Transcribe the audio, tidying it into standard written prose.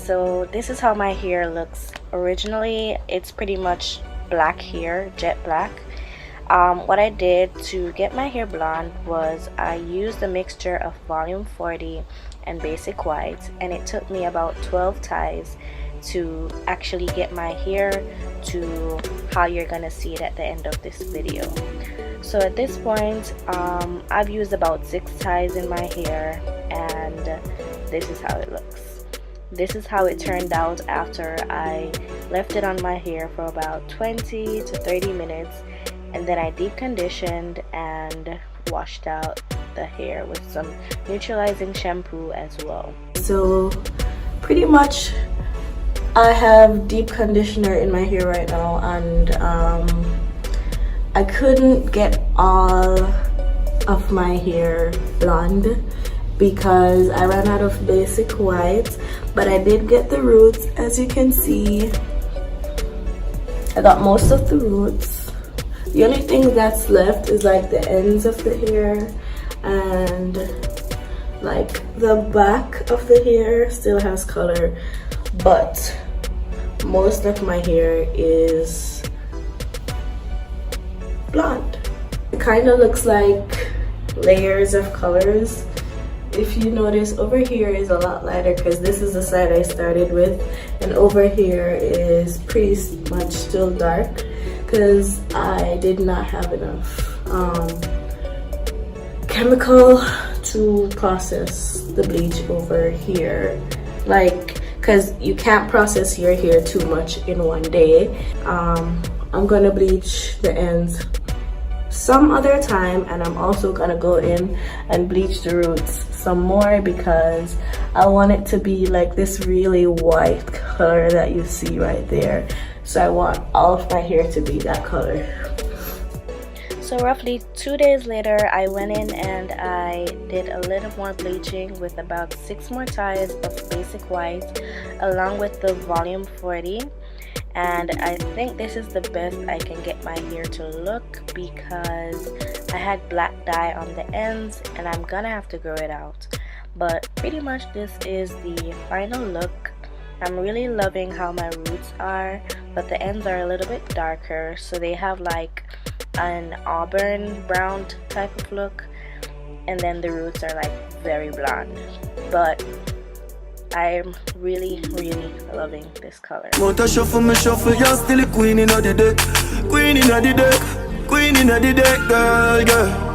So this is how my hair looks. Originally it's pretty much black hair, jet black. What I did to get my hair blonde was I used a mixture of volume 40 and basic white, and it took me about 12 ties to actually get my hair to how you're gonna see it at the end of this video. So at this point I've used about 6 ties in my hair, and this is how it looks. This is how it turned out after I left it on my hair for about 20 to 30 minutes, and then I deep conditioned and washed out the hair with some neutralizing shampoo as well. So pretty much I have deep conditioner in my hair right now, and I couldn't get all of my hair blonde because I ran out of basic white, but I did get the roots. As you can see, I got most of the roots. The only thing that's left is like the ends of the hair, and like the back of the hair still has color, but most of my hair is blonde. It kind of looks like layers of colors. If you notice, over here is a lot lighter because this is the side I started with, and over here is pretty much still dark because I did not have enough chemical to process the bleach over here, like, because you can't process your hair too much in one day. I'm gonna bleach the ends some other time, and I'm also gonna go in and bleach the roots some more because I want it to be like this really white color that you see right there. So I want all of my hair to be that color. So roughly 2 days later, I went in and I did a little more bleaching with about 6 more ties of basic white along with the volume 40. And I think this is the best I can get my hair to look because I had black dye on the ends and I'm gonna have to grow it out. But pretty much this is the final look. I'm really loving how my roots are, but the ends are a little bit darker, so they have like an auburn brown type of look, and then the roots are like very blonde. But I'm really loving this color. Want to shuffle me shuffle, you're still a queen in the deck. Queen in the deck, queen in the deck, girl, girl.